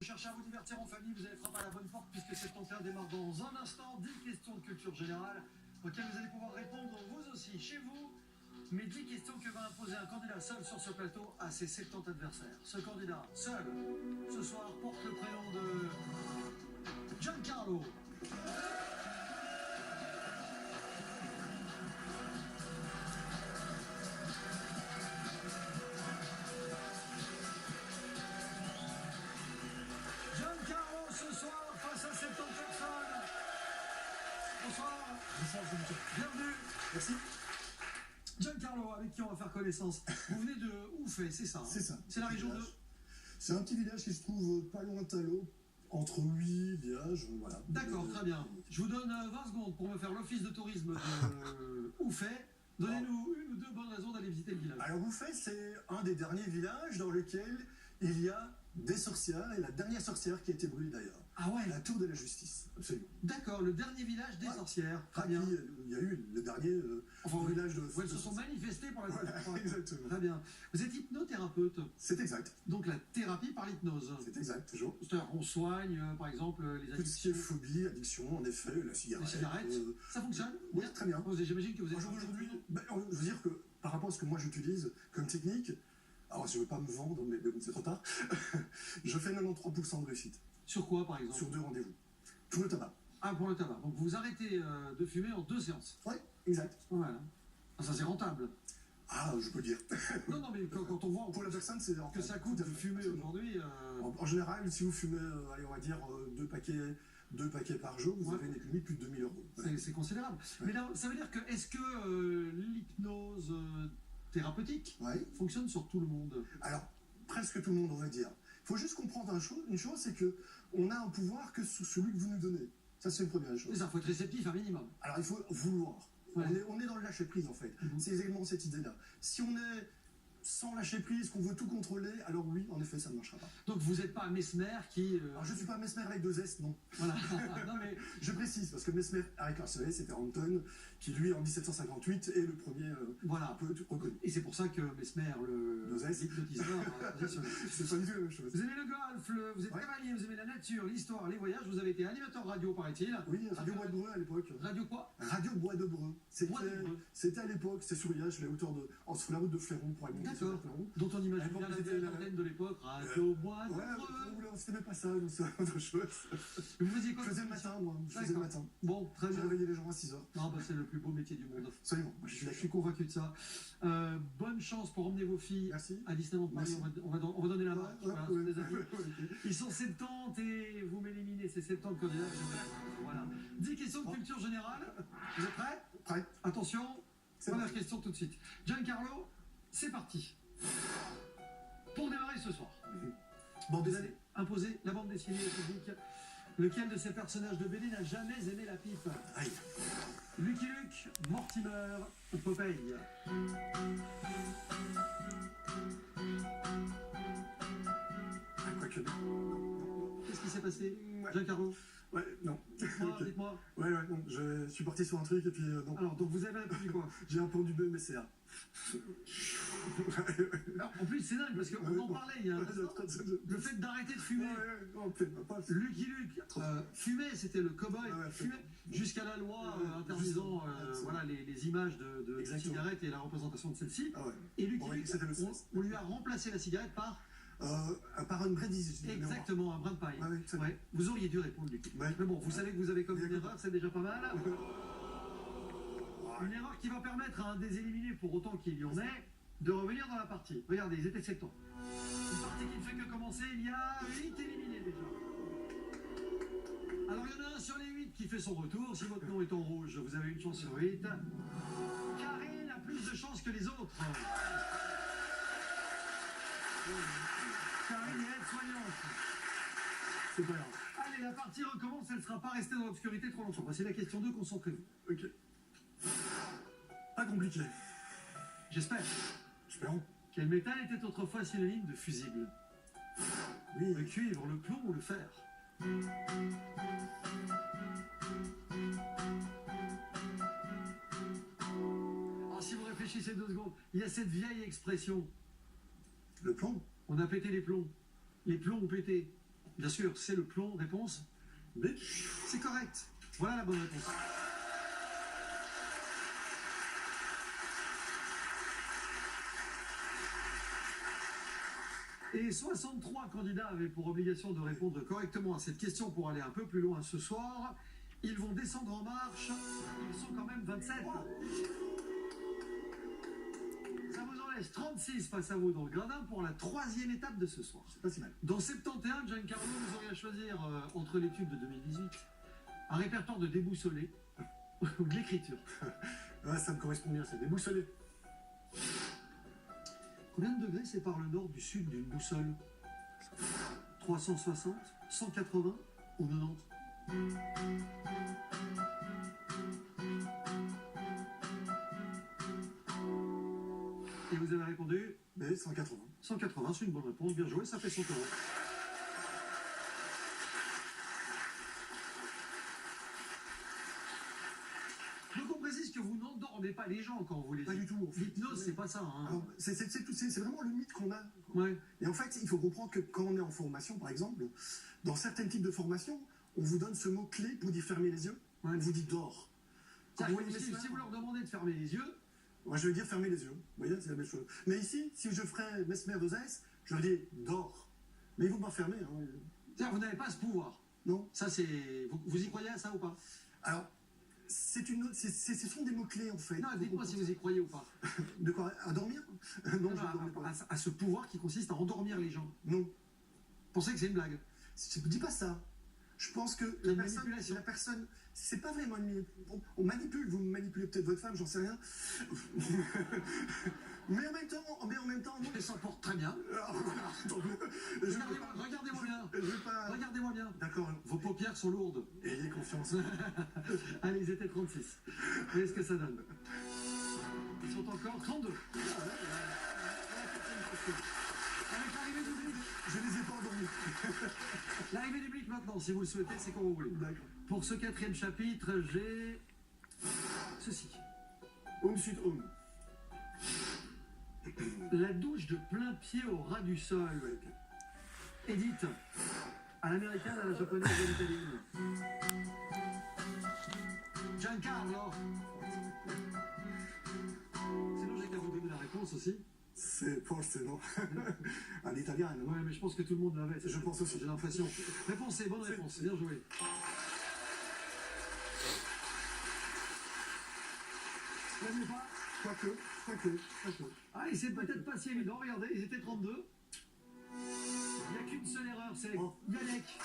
Cherchez à vous divertir en famille, vous allez frapper à la bonne porte puisque cette entrée démarre dans un instant. 10 questions de culture générale auxquelles vous allez pouvoir répondre vous aussi chez vous. Mais 10 questions que va imposer un candidat seul sur ce plateau à ses 70 adversaires. Ce candidat seul, ce soir, porte le prénom de Giancarlo. Giancarlo ce soir face à 70 personnes. Bonsoir. Bonsoir, Jean-Michel. Bienvenue. Merci. Giancarlo, avec qui on va faire connaissance. Vous venez de Oufé, c'est ça hein? C'est ça. C'est la région de... C'est un petit village qui se trouve pas loin de Talot, entre Huy, Liège, voilà. D'accord, très bien. Je vous donne 20 secondes pour me faire l'office de tourisme de Oufé. Donnez-nous une ou deux bonnes raisons d'aller visiter le village. Alors Oufé, c'est un des derniers villages dans lequel il y a des sorcières, et la dernière sorcière qui a été brûlée d'ailleurs. Ah ouais, La tour de la justice, absolument. d'accord, le dernier village des sorcières. Très Ah, bien. puis, il y a eu le dernier village de... Elles se sont manifestées pour la Exactement. Très bien. Vous êtes hypnothérapeute, C'est exact, donc la thérapie par l'hypnose. c'est exact, toujours. C'est-à-dire qu'on soigne, par exemple, les Tout ce qui est addictions, phobie, addiction, en effet, la cigarette. les cigarettes. Ça fonctionne Oui, très bien. J'imagine que vous êtes... Aujourd'hui, je veux dire que par rapport à ce que moi j'utilise comme technique, alors je ne veux pas me vendre, mais bon, c'est trop tard, je fais 93% de réussite Sur quoi, par exemple? sur 2 rendez-vous. Pour le tabac. Ah, pour le tabac. Donc vous arrêtez de fumer en 2 séances. Oui, exact. Voilà. Ah, ça c'est rentable. Ah, je peux le dire. Non, non, mais quand on voit Pour la personne, c'est que ça coûte de fumer aujourd'hui... En général, si vous fumez, allez, on va dire 2 paquets par jour, vous avez une économie de plus de 2000 euros. C'est considérable. Ouais. Mais là, ça veut dire que, est-ce que l'hypnose thérapeutique fonctionne sur tout le monde? Alors, presque tout le monde, on va dire. Il faut juste comprendre une chose, c'est que on a un pouvoir que sous celui que vous nous donnez. Ça, c'est une première chose. C'est ça, il faut être réceptif un minimum. Alors, il faut vouloir. Ouais. On est dans le lâcher-prise, en fait. C'est exactement cette idée-là. Si on est sans lâcher-prise, qu'on veut tout contrôler, alors oui, en effet, ça ne marchera pas. Donc vous n'êtes pas Mesmer qui... Alors, je ne suis pas Mesmer avec 2 S, non. Voilà. Non, mais... Je précise, parce que Mesmer avec un seul S, c'était Anton, qui lui, en 1758, est le premier Voilà. un peu reconnu. Et c'est pour ça que Mesmer, l'hypnotiseur, a positionné. C'est pas du tout la même chose. Vous aimez le golf, vous êtes cavalier, vous aimez la nature, l'histoire, les voyages, vous avez été animateur radio, paraît-il. Oui, Radio Bois de Breu à l'époque. Radio quoi? Radio Bois de Breu. Bois de Breu. C'était à l'époque, c'est sur Liège, la hauteur de. Sur la route de Fléron pour aller monter sur D'accord. Fléron. Dont on imagine À bien l'époque, la c'était antenne de l'époque, Radio Bois de Ouais, Breu. c'était même pas ça, nous, c'est autre chose. Vous faisiez quoi? Je faisais le matin, moi. Je faisais le D'accord. matin. Bon, très J'ai bien. réveillé les gens à 6h. Non, bah, c'est le plus beau métier du monde. Absolument. Moi, je suis Je d'accord. suis convaincu de ça. Bonne chance pour emmener vos filles Merci. à Disneyland Paris. Merci. On va donner la main. Ouais, Voilà, ouais, c'est des amis. ouais, Ils sont 70 et vous m'éliminez. C'est 70 candidats. Voilà. 10 questions de culture générale. Vous êtes prêts? Prêt. Attention. C'est Première parti. question tout de suite. Giancarlo, c'est parti. Pour démarrer ce soir, Bon, vous allez imposer la bande dessinée au public. Lequel de ces personnages de BD n'a jamais aimé la pipe? Aïe. Lucky Luke, Mortimer ou Popeye? Ah, quoique. Qu'est-ce qui s'est passé, Ouais. Giancarlo? Ouais, non. Dites-moi, Ok. dites-moi. Ouais, non. Je suis parti sur un truc et puis non. Alors, donc vous avez répondu quoi? J'ai un pendu B, mais c'est A. Alors, en plus, c'est dingue parce qu'on en parlait il y a un instant. Le fait d'arrêter de fumer. Lucky Luke, fumer, c'était le cow-boy Ouais, qui fumait, jusqu'à la loi interdisant voilà, les images de Exactement. cigarettes et la représentation de celle-ci. Ah ouais. Et Lucky Ouais, Luke, c'était le stress. on lui a remplacé la cigarette par Par une brédise. exactement un brin de paille. Ouais, ouais, Ouais. Vous auriez dû répondre, Lucky. Ouais. Mais bon, vous savez que vous avez commis une Ouais. erreur, c'est déjà pas mal. Une erreur qui va permettre à un des éliminés, pour autant qu'il y en ait, de revenir dans la partie. Regardez, ils étaient 7 ans. Une partie qui ne fait que commencer, il y a 8 éliminés déjà. Alors il y en a un sur les 8 qui fait son retour. Si votre nom est en rouge, vous avez une chance sur 8. Karine a plus de chance que les autres. Karine est aide-soignante. C'est pas grave. Allez, la partie recommence, elle ne sera pas restée dans l'obscurité trop longtemps. Voici la question 2, concentrez-vous. Ok. Pas compliqué. J'espère. Espérons. Quel métal était autrefois synonyme de fusible? Oui. Le cuivre, le plomb ou le fer? Alors si vous réfléchissez 2 secondes, il y a cette vieille expression. Le plomb. On a pété les plombs. Les plombs ont pété. Bien sûr, c'est le plomb. Réponse B. C'est correct. Voilà la bonne réponse. Et 63 candidats avaient pour obligation de répondre correctement à cette question pour aller un peu plus loin ce soir. Ils vont descendre en marche. Ils sont quand même 27. Ça vous en laisse 36 face à vous dans le gradin pour la 3e étape de ce soir. C'est pas si mal. Dans 71, Giancarlo, vous auriez à choisir entre les tubes de 2018, un répertoire de déboussolé ou de l'écriture. Ouais, ça me correspond bien, c'est déboussolé. Combien de degrés sépare le nord du sud d'une boussole? 360, 180 ou 90? Et vous avez répondu B, 180. 180, c'est une bonne réponse. Bien joué, ça fait 100 €. Donc on précise que vous n'endormez pas les gens quand vous les Pas du tout. En fait. L'hypnose, c'est pas ça. Hein. Alors, c'est vraiment le mythe qu'on a. Ouais. Et en fait, il faut comprendre que quand on est en formation, par exemple, dans certains types de formations, on vous donne ce mot-clé pour dire fermer les yeux. Ouais. On vous dit dors. Quand vous voyez Si vous leur demandez de fermer les yeux, moi, je vais dire fermer les yeux. Vous voyez, c'est la même chose. Mais ici, si je ferais Mesmer de Zeiss, je leur dis dors. Mais ils vont pas fermer. Hein. vous n'avez pas ce pouvoir. Non. Ça, c'est. Vous y croyez à ça ou pas? Alors, ce sont des mots-clés, en fait. Non, dites-moi si vous y croyez ou pas. De quoi? À dormir? Non, je ne dormais pas. À ce pouvoir qui consiste à endormir les gens. Non. Vous pensez que c'est une blague? Je ne dis pas ça. Je pense que Il y a la manipulation. personne, c'est pas vraiment une on manipule, vous manipulez peut-être votre femme, j'en sais rien. mais en même temps, non. Elle s'en porte très bien. Regardez-moi bien. Regardez-moi bien. D'accord. Vos paupières sont lourdes. Ayez confiance. Allez, ils étaient 36. Vous voyez ce que ça donne? Ils sont encore 32. Avec l'arrivée du blic. Je les ai pas endormis. L'arrivée du blic maintenant, si vous le souhaitez, c'est quand vous voulez. D'accord. Pour ce 4e chapitre, j'ai ceci. Home sud home. La douche de plein pied au ras du sol. Edith. À l'américaine, à la japonaise, à l'italienne. Giancarlo. Sinon, j'ai qu'à vous donner la réponse aussi. C'est forse, non? À l'italien, non? Ouais, mais je pense que tout le monde l'avait. Je pense aussi. J'ai l'impression. Réponse, c'est bonne réponse. Bien joué. Vous n'aimez pas? Quoique. Ah, et c'est peut-être pas si évident. Regardez, ils étaient 32. Il n'y a qu'une seule erreur, c'est Yannick.